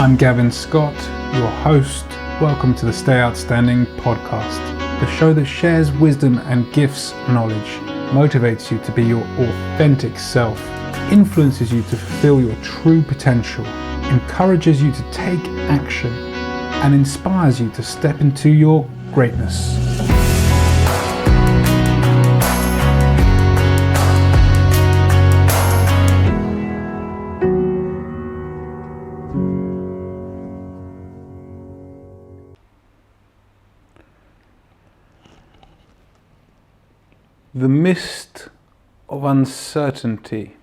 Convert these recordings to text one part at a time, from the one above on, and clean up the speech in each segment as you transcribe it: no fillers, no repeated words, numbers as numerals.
I'm Gavin Scott, your host. Welcome to the Stay Outstanding podcast, the show that shares wisdom and gifts knowledge, motivates you to be your authentic self, influences you to fulfill your true potential, encourages you to take action, and inspires you to step into your greatness. The mist of uncertainty.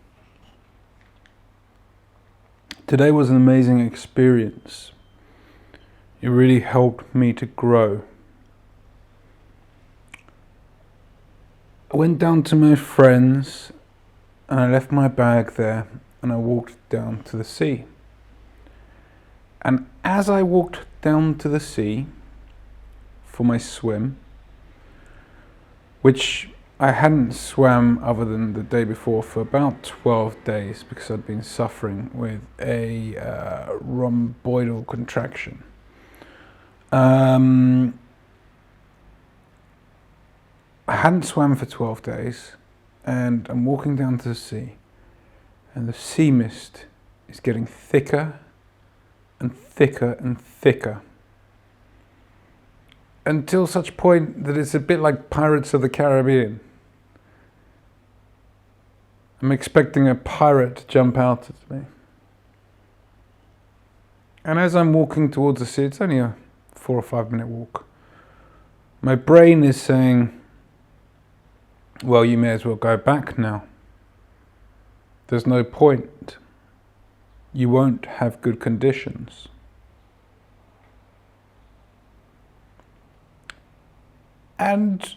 Today was an amazing experience. It really helped me to grow. I went down to my friends and I left my bag there and I walked down to the sea. And as I walked down to the sea for my swim, which I hadn't swam other than the day before for about 12 days because I'd been suffering with a rhomboidal contraction. I hadn't swam for 12 days and I'm walking down to the sea and the sea mist is getting thicker and thicker and thicker until such point that it's a bit like Pirates of the Caribbean. I'm expecting a pirate to jump out at me. And as I'm walking towards the sea, it's only a 4 or 5 minute walk, my brain is saying, well, you may as well go back now. There's no point. You won't have good conditions. And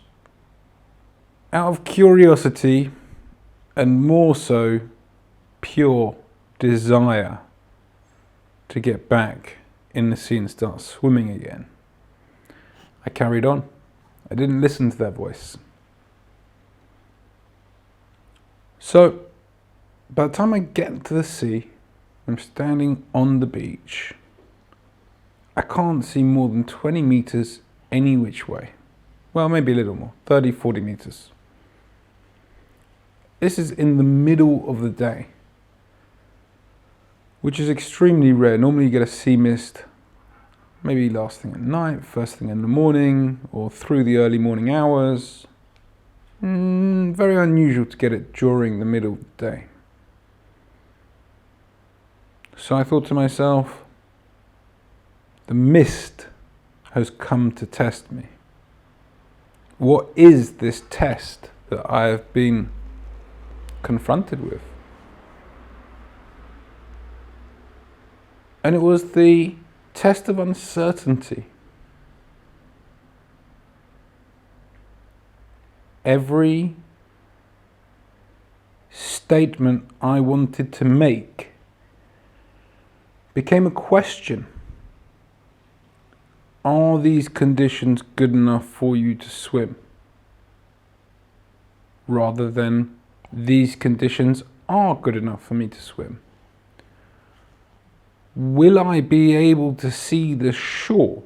out of curiosity, and more so pure desire to get back in the sea and start swimming again, I carried on. I didn't listen to that voice. So by the time I get to the sea, I'm standing on the beach. I can't see more than 20 meters any which way. Well, maybe a little more, 30, 40 meters. This is in the middle of the day, which is extremely rare. Normally you get a sea mist, maybe last thing at night, first thing in the morning, or through the early morning hours. Very unusual to get it during the middle of the day. So I thought to myself, the mist has come to test me. What is this test that I have been confronted with? And it was the test of uncertainty. Every statement I wanted to make became a question. Are these conditions good enough for you to swim? Rather than, these conditions are good enough for me to swim. Will I be able to see the shore?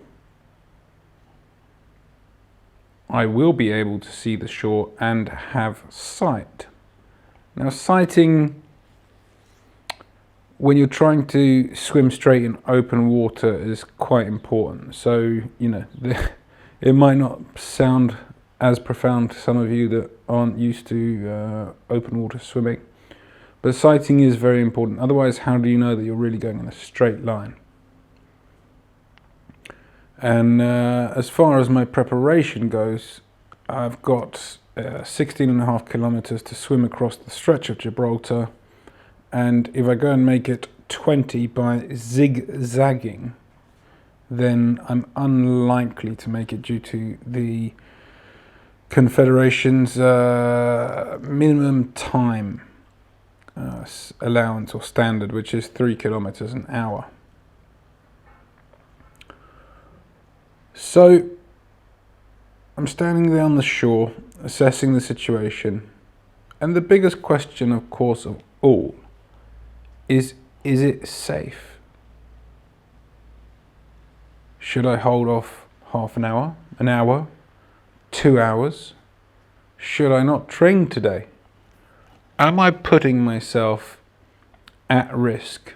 I will be able to see the shore and have sight. Now, sighting, when you're trying to swim straight in open water, is quite important. So, it might not sound as profound to some of you that aren't used to open water swimming, but sighting is very important. Otherwise, how do you know that you're really going in a straight line? And as far as my preparation goes, I've got 16.5 kilometers to swim across the stretch of Gibraltar. And if I go and make it 20 by zigzagging, then I'm unlikely to make it due to the Confederation's minimum time allowance or standard, which is 3 kilometers an hour. So I'm standing there on the shore, assessing the situation, and the biggest question, of course, of all is it safe? Should I hold off half an hour, 2 hours? Should I not train today? Am I putting myself at risk?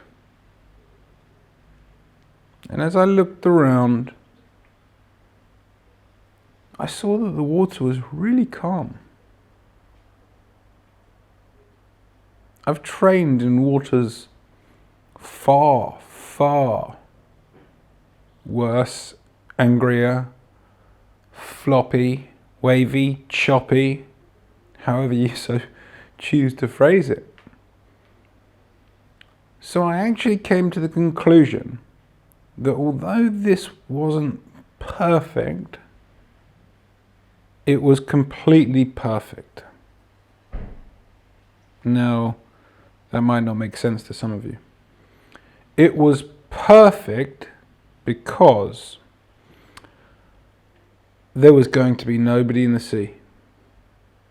And as I looked around, I saw that the water was really calm. I've trained in waters far, far worse, angrier, floppy, wavy, choppy, however you so choose to phrase it. So I actually came to the conclusion that although this wasn't perfect, it was completely perfect. Now, that might not make sense to some of you. It was perfect because there was going to be nobody in the sea.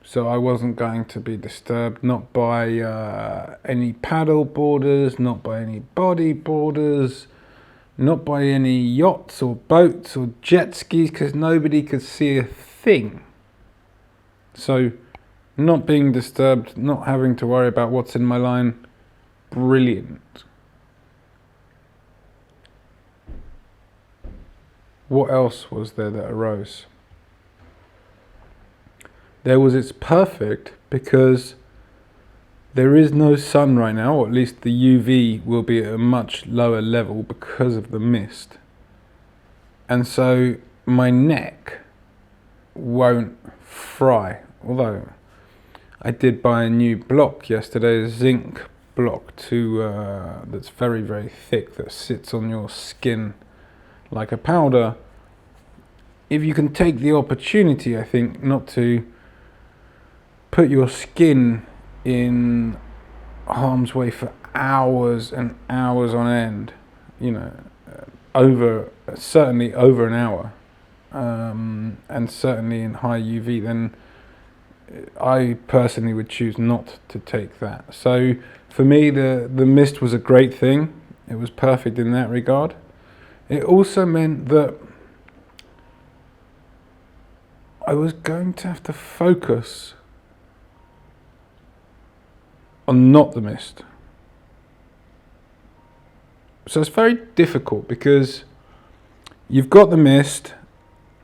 So I wasn't going to be disturbed, not by any paddle boarders, not by any bodyboarders, not by any yachts or boats or jet skis, because nobody could see a thing. So not being disturbed, not having to worry about what's in my line, brilliant. What else was there that arose? There was it's perfect because there is no sun right now, or at least the UV will be at a much lower level because of the mist. And so my neck won't fry. Although I did buy a new block yesterday, a zinc block that's very, very thick, that sits on your skin like a powder. If you can take the opportunity, I think, not to put your skin in harm's way for hours and hours on end, certainly over an hour, and certainly in high UV, then I personally would choose not to take that. So for me, the mist was a great thing. It was perfect in that regard. It also meant that I was going to have to focus on not the mist. So it's very difficult because you've got the mist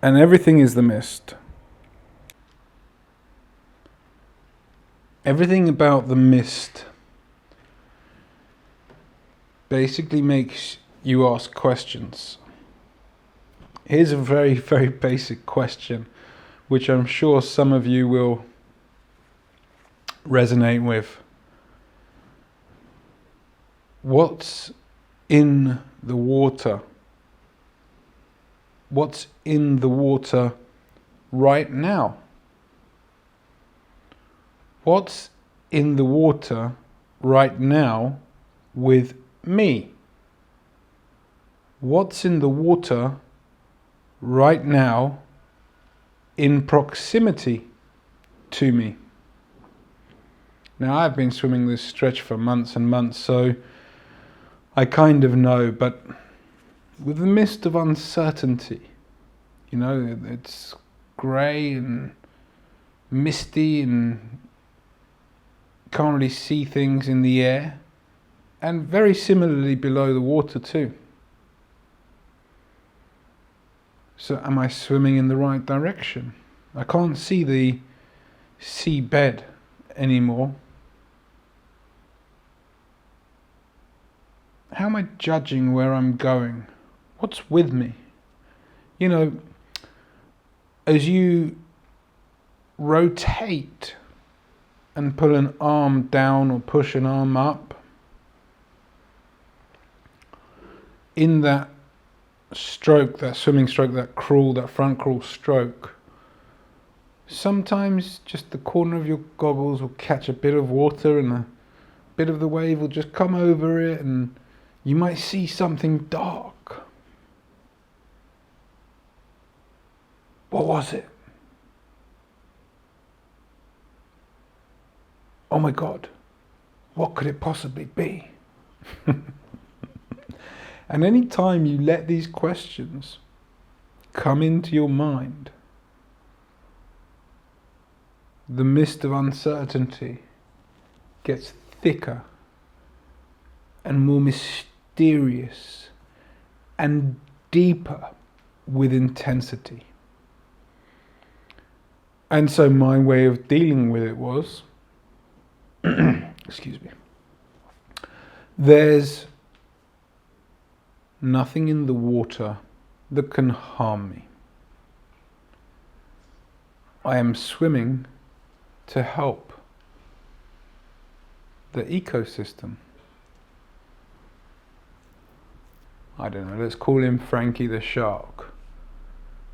and everything is the mist. Everything about the mist basically makes you ask questions. Here's a very, very basic question, which I'm sure some of you will resonate with. What's in the water? What's in the water right now? What's in the water right now with me? What's in the water right now in proximity to me? Now, I've been swimming this stretch for months and months, so I kind of know, but with the mist of uncertainty, it's grey and misty and can't really see things in the air, and very similarly below the water too. So am I swimming in the right direction? I can't see the seabed anymore. How am I judging where I'm going? What's with me? As you rotate and pull an arm down or push an arm up, in that stroke, that swimming stroke, that crawl, that front crawl stroke, sometimes just the corner of your goggles will catch a bit of water and a bit of the wave will just come over it and you might see something dark. What was it? Oh my God, what could it possibly be? And any time you let these questions come into your mind, the mist of uncertainty gets thicker and more mysterious and deeper with intensity. And so my way of dealing with it was, excuse me, there's nothing in the water that can harm me. I am swimming to help the ecosystem. I don't know, let's call him Frankie the shark.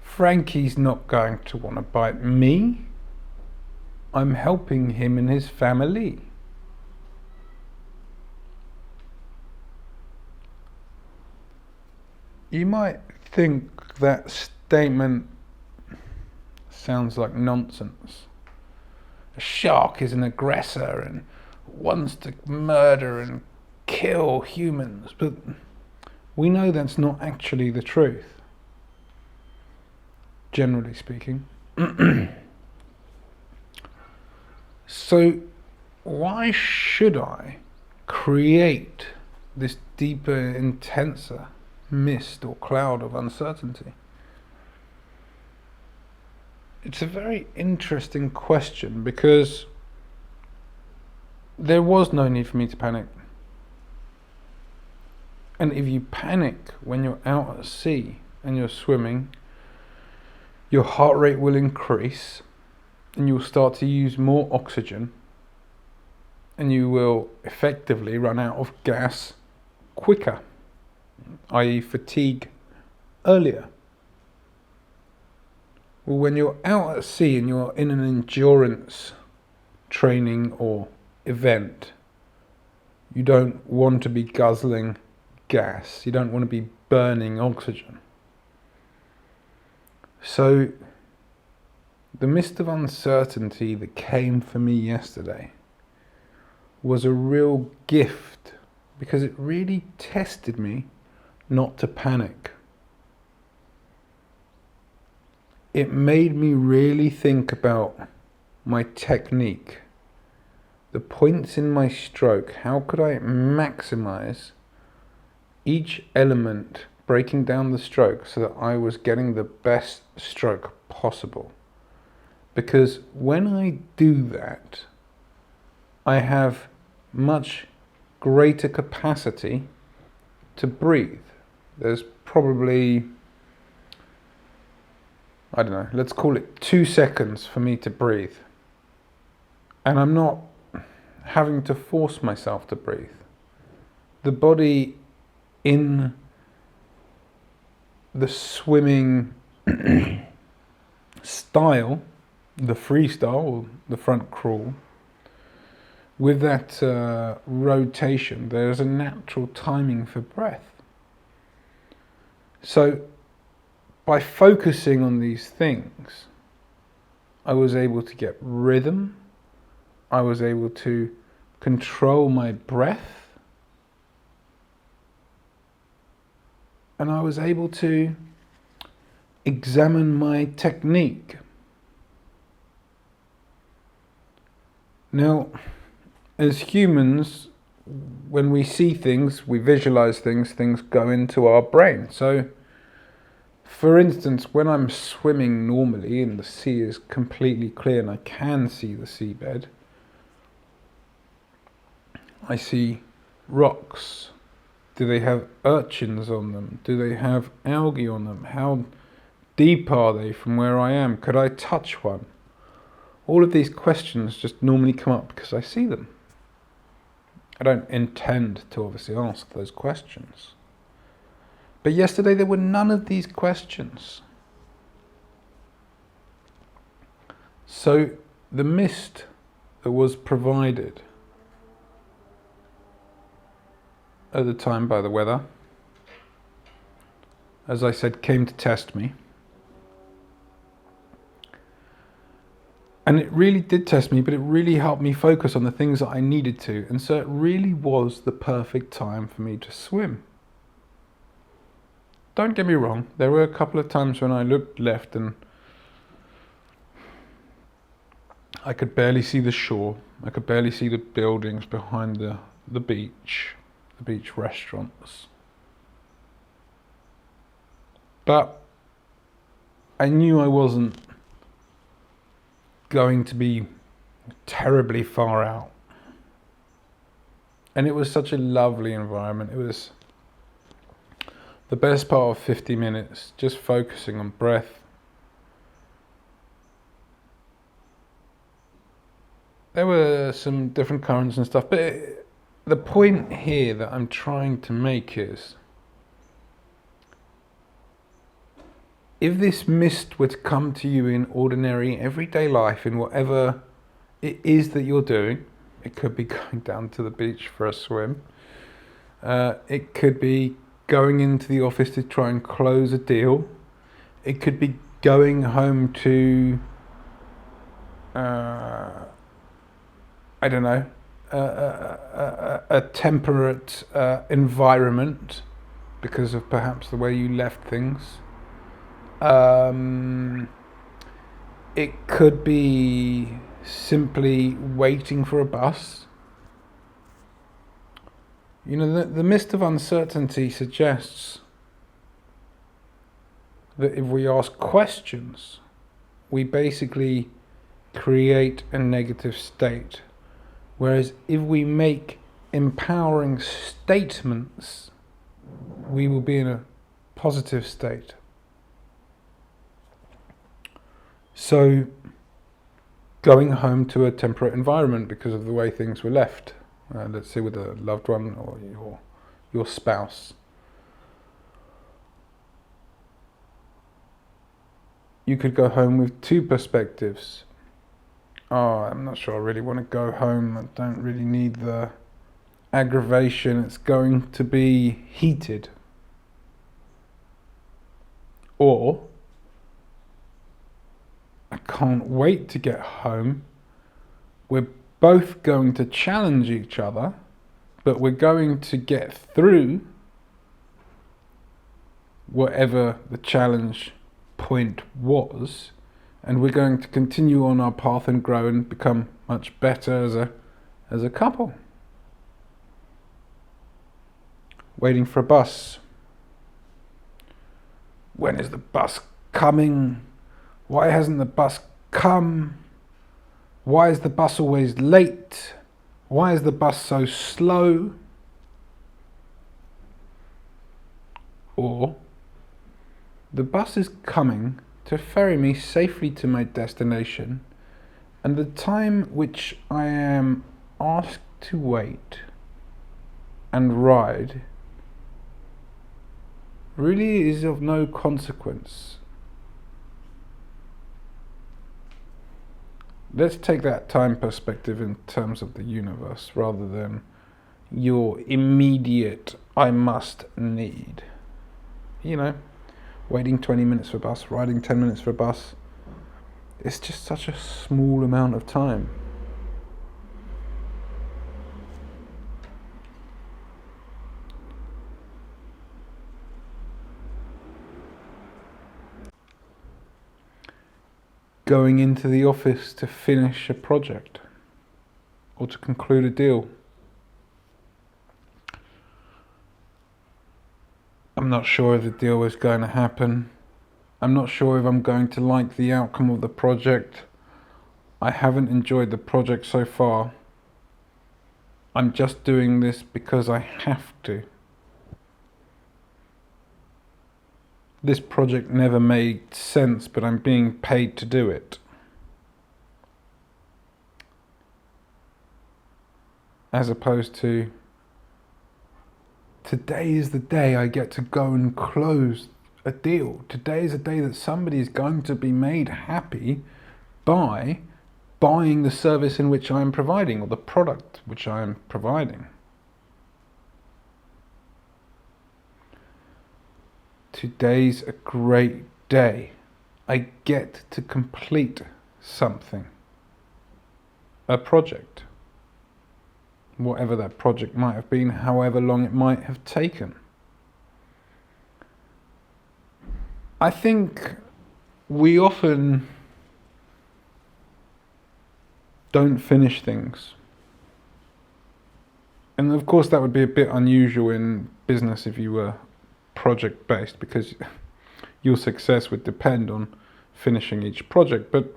Frankie's not going to want to bite me. I'm helping him and his family. You might think that statement sounds like nonsense. A shark is an aggressor and wants to murder and kill humans, but we know that's not actually the truth, generally speaking. So why should I create this deeper, intenser mist or cloud of uncertainty? It's a very interesting question, because there was no need for me to panic. And if you panic when you're out at sea and you're swimming, your heart rate will increase and you'll start to use more oxygen, and you will effectively run out of gas quicker, i.e. fatigue earlier. Well, when you're out at sea and you're in an endurance training or event, you don't want to be guzzling gas. You don't want to be burning oxygen. So the mist of uncertainty that came for me yesterday was a real gift, because it really tested me not to panic. It made me really think about my technique, the points in my stroke. How could I maximize each element, breaking down the stroke so that I was getting the best stroke possible? Because when I do that, I have much greater capacity to breathe. There's probably, I don't know, let's call it 2 seconds for me to breathe. And I'm not having to force myself to breathe. The body in the swimming style, the freestyle or the front crawl, with that rotation, there's a natural timing for breath. So by focusing on these things, I was able to get rhythm, I was able to control my breath, and I was able to examine my technique. Now, as humans, when we see things, we visualize things, things go into our brain. So, for instance, when I'm swimming normally and the sea is completely clear and I can see the seabed, I see rocks. Do they have urchins on them? Do they have algae on them? How deep are they from where I am? Could I touch one? All of these questions just normally come up because I see them. I don't intend to obviously ask those questions. But yesterday there were none of these questions. So the mist that was provided at the time by the weather, as I said, came to test me. And it really did test me, but it really helped me focus on the things that I needed to. And so it really was the perfect time for me to swim. don't get me wrong, there were a couple of times when I looked left and I could barely see the shore. I could barely see the buildings behind the beach restaurants. But I knew I wasn't going to be terribly far out. And it was such a lovely environment. It was the best part of 50 minutes, just focusing on breath. There were some different currents and stuff, but the point here that I'm trying to make is, if this mist were to come to you in ordinary, everyday life, in whatever it is that you're doing, it could be going down to the beach for a swim. It could be going into the office to try and close a deal. It could be going home to, I don't know, a temperate environment because of perhaps the way you left things. It could be simply waiting for a bus. You know, the mist of uncertainty suggests that if we ask questions, we basically create a negative state. Whereas if we make empowering statements, we will be in a positive state. So, going home to a temperate environment because of the way things were left, let's say with a loved one or your spouse. You could go home with two perspectives. Oh, I'm not sure I really want to go home. I don't really need the aggravation. It's going to be heated. Or, I can't wait to get home. We're both going to challenge each other, but we're going to get through whatever the challenge point was, and we're going to continue on our path and grow and become much better as a couple. Waiting for a bus. When is the bus coming? Why hasn't the bus come? Why is the bus always late? Why is the bus so slow? Or, the bus is coming to ferry me safely to my destination, and the time which I am asked to wait and ride really is of no consequence. Let's take that time perspective in terms of the universe rather than your immediate I must need. You know, waiting 20 minutes for a bus, riding 10 minutes for a bus. It's just such a small amount of time. Going into the office to finish a project or to conclude a deal. I'm not sure if the deal is going to happen. I'm not sure if I'm going to like the outcome of the project. I haven't enjoyed the project so far. I'm just doing this because I have to. This project never made sense, but I'm being paid to do it. As opposed to, today is the day I get to go and close a deal. Today is a day that somebody is going to be made happy by buying the service in which I am providing, or the product which I am providing. Today's a great day. I get to complete something. A project. Whatever that project might have been, however long it might have taken. I think we often don't finish things. And of course that would be a bit unusual in business if you were project based, because your success would depend on finishing each project. But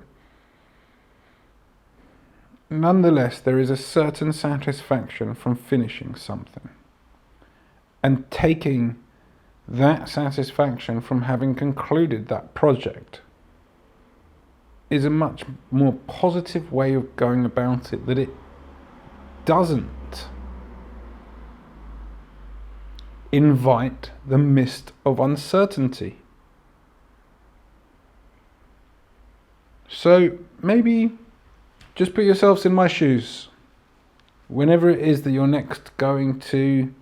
nonetheless, there is a certain satisfaction from finishing something, and taking that satisfaction from having concluded that project is a much more positive way of going about it, that it doesn't invite the mist of uncertainty. So maybe just put yourselves in my shoes. Whenever it is that you're next going to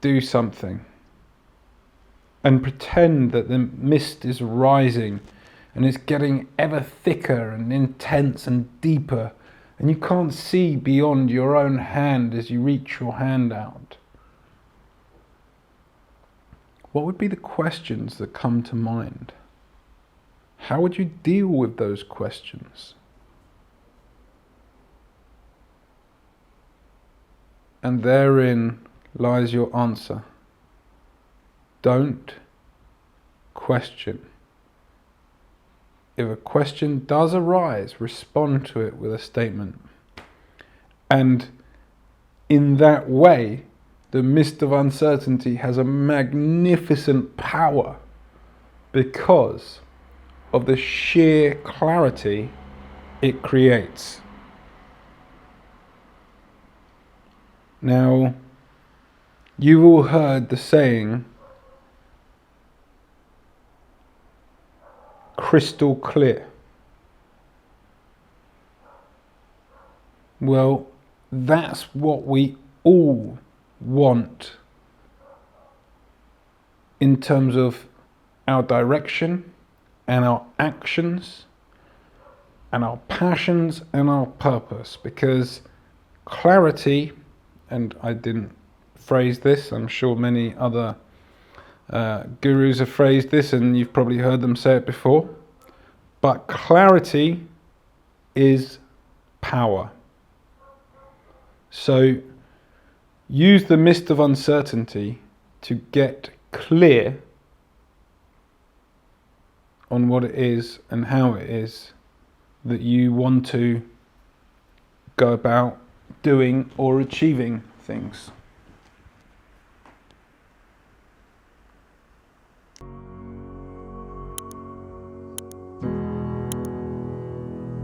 do something, and pretend that the mist is rising and it's getting ever thicker and intense and deeper, and you can't see beyond your own hand as you reach your hand out. What would be the questions that come to mind? How would you deal with those questions? And therein lies your answer. Don't question. If a question does arise, respond to it with a statement. And in that way, the mist of uncertainty has a magnificent power because of the sheer clarity it creates. Now, you've all heard the saying, crystal clear. Well, that's what we all want in terms of our direction and our actions and our passions and our purpose, because clarity, and I didn't phrase this, I'm sure many other gurus have phrased this and you've probably heard them say it before, but clarity is power. So use the mist of uncertainty to get clear on what it is and how it is that you want to go about doing or achieving things.